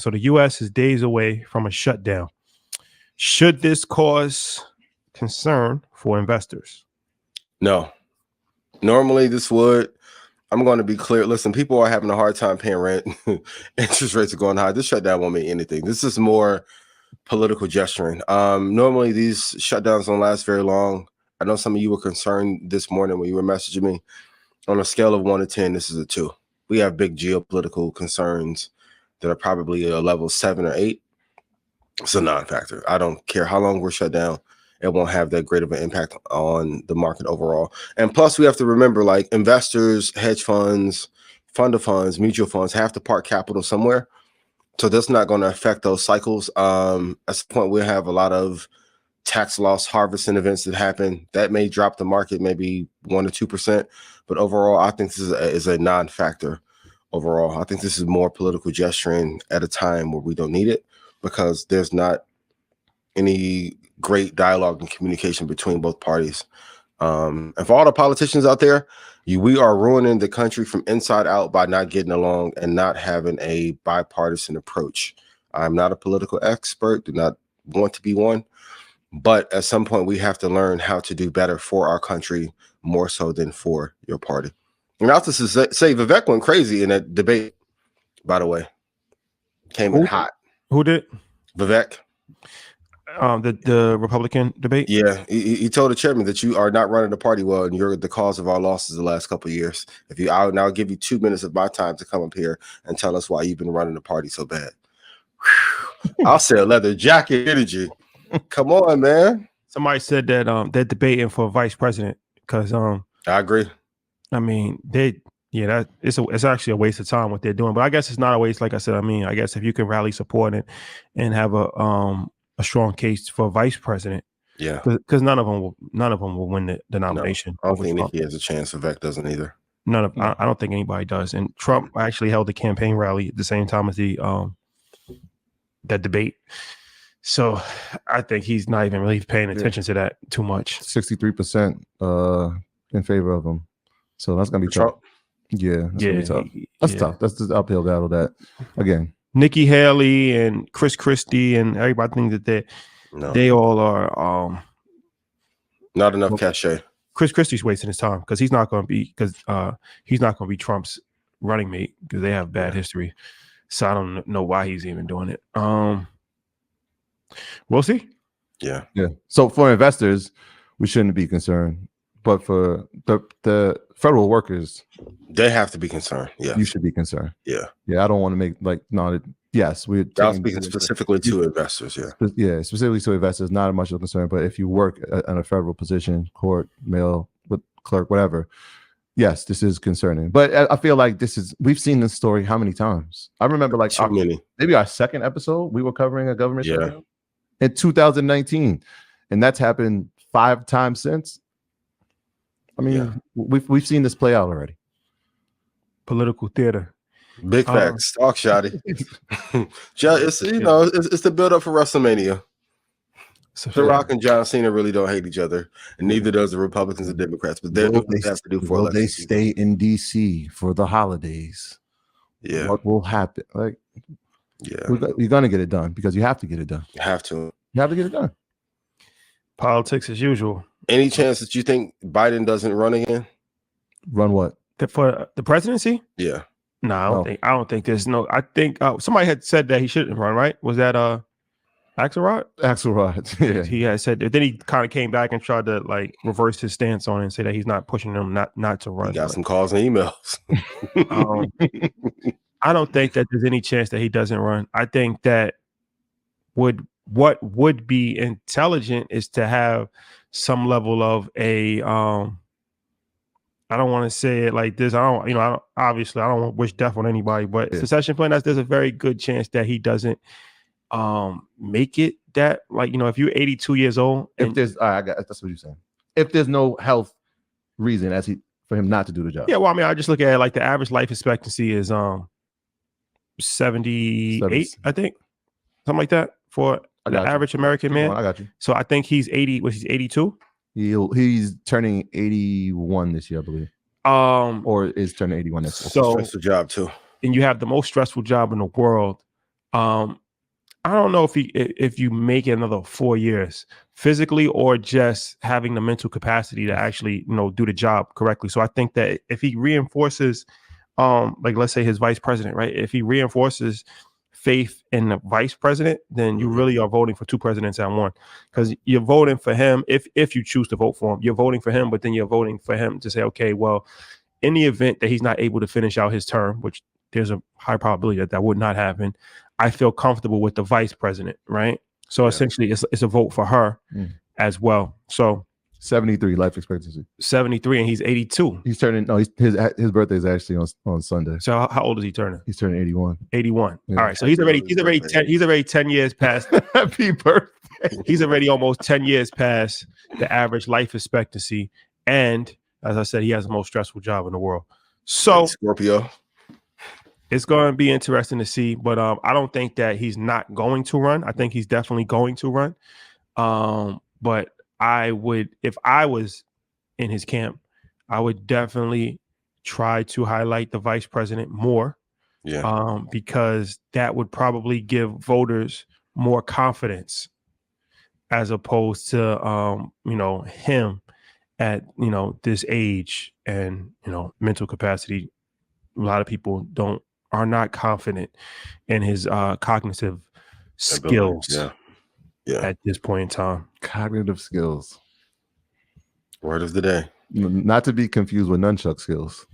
So the U.S. is days away from a shutdown. Should this cause concern for investors? No. Normally this would. I'm going to be clear. Listen, people are having a hard time paying rent. Interest rates are going high. This shutdown won't mean anything. This is more political gesturing. Normally these shutdowns don't last very long. I know some of you were concerned this morning when you were messaging me. On a scale of 1 to 10, this is a 2. We have big geopolitical concerns that are probably a level 7 or 8. It's a non-factor. I don't care how long we're shut down. It won't have that great of an impact on the market overall. And plus, we have to remember, like, investors, hedge funds, fund of funds, mutual funds have to park capital somewhere. So that's not going to affect those cycles. At some point, we'll have a lot of tax loss harvesting events that happen. That may drop the market maybe 1 to 2%. But overall, I think this is a non-factor overall. I think this is more political gesturing at a time where we don't need it because there's not any great dialogue and communication between both parties. And for all the politicians out there, we are ruining the country from inside out by not getting along and not having a bipartisan approach. I'm not a political expert, do not want to be one, but at some point we have to learn how to do better for our country more so than for your party. And I have to say Vivek went crazy in that debate, by the way. Came in hot. Who did? Vivek. The Republican debate? Yeah, he told the chairman that you are not running the party well and you're the cause of our losses the last couple of years. I'll now give you 2 minutes of my time to come up here and tell us why you've been running the party so bad. I'll say a leather jacket energy. Come on, man. Somebody said that they're debating for vice president because I agree. I mean, it's actually a waste of time what they're doing. But I guess it's not a waste, like I said. I mean, I guess if you can rally support and have a strong case for vice president, yeah, because none of them will win the nomination. No, I don't think Nikki has a chance. Vivek doesn't either. I don't think anybody does. And Trump actually held a campaign rally at the same time as that debate. So I think he's not even really paying attention to that too much. 63% in favor of him. So that's gonna be Trump. tough. Yeah, that's gonna be tough. That's tough. That's just uphill battle. That again. Nikki Haley and Chris Christie and everybody think that they all are not enough cachet. Chris Christie's wasting his time because he's not going to be Trump's running mate because they have bad history. So I don't know why he's even doing it. We'll see. Yeah. So for investors, we shouldn't be concerned, but for the federal workers, they have to be concerned. Yeah, you should be concerned. Yeah. I don't want to make yes, we're speaking specifically to investors. Yeah, specifically to investors, not much of a concern. But if you work in a federal position, court, mail, clerk, whatever, yes, this is concerning. But I feel like we've seen this story how many times? I remember maybe our second episode, we were covering a government shutdown in 2019, and that's happened 5 times since. I mean, we've seen this play out already. Political theater. Big facts. Talk shoddy. It's it's the build up for WrestleMania. The Rock and John Cena really don't hate each other, and neither does the Republicans and Democrats. But they have to do for. Will they stay in DC for the holidays? Yeah. What will happen? You're gonna get it done because you have to get it done. You have to. You have to get it done. Politics as usual. Any chance that you think Biden doesn't run again? Run what? For the presidency? Yeah. No, I don't think there's no. I think somebody had said that he shouldn't run. Right? Was that Axelrod? Axelrod. Yeah. He had said that. Then he kind of came back and tried to reverse his stance on it and say that he's not pushing them not to run. He got some calls and emails. I don't think that there's any chance that he doesn't run. I think that what would be intelligent is to have some level of a I don't want to say it like this. I don't want to wish death on anybody, but succession plan, there's a very good chance that he doesn't make it that, if you're 82 years old. That's what you're saying. If there's no health reason for him not to do the job. Yeah, well, I mean, I just look at it like the average life expectancy is 78, I think. Something like that for the average American man. I got you. So I think he's 80. Was he 82? He's turning 81 this year, I believe. Or is turning 81 this year. So stressful job too. And you have the most stressful job in the world. I don't know if you make it another 4 years physically or just having the mental capacity to actually, do the job correctly. So I think that if he reinforces, like let's say his vice president, right? If he reinforces faith in the vice president, then you really are voting for two presidents at one, because you're voting for him. If you choose to vote for him, you're voting for him, but then you're voting for him to say, okay, well, in the event that he's not able to finish out his term, which there's a high probability that would not happen, I feel comfortable with the vice president, right? So essentially, it's a vote for her as well. So 73 life expectancy. 73, and he's 82. He's turning. No, his birthday is actually on Sunday. So how old is he turning? He's turning 81. 81. Yeah. All right. So he's already 10 years past. Happy birthday. He's already almost 10 years past the average life expectancy, and as I said, he has the most stressful job in the world. So Scorpio. It's going to be interesting to see, but I don't think that he's not going to run. I think he's definitely going to run. But I would, if I was in his camp, I would definitely try to highlight the vice president more. Yeah. Because that would probably give voters more confidence as opposed to him at this age and mental capacity. A lot of people are not confident in his cognitive skills at this point in time. Cognitive skills. Word of the day. Not to be confused with nunchuck skills.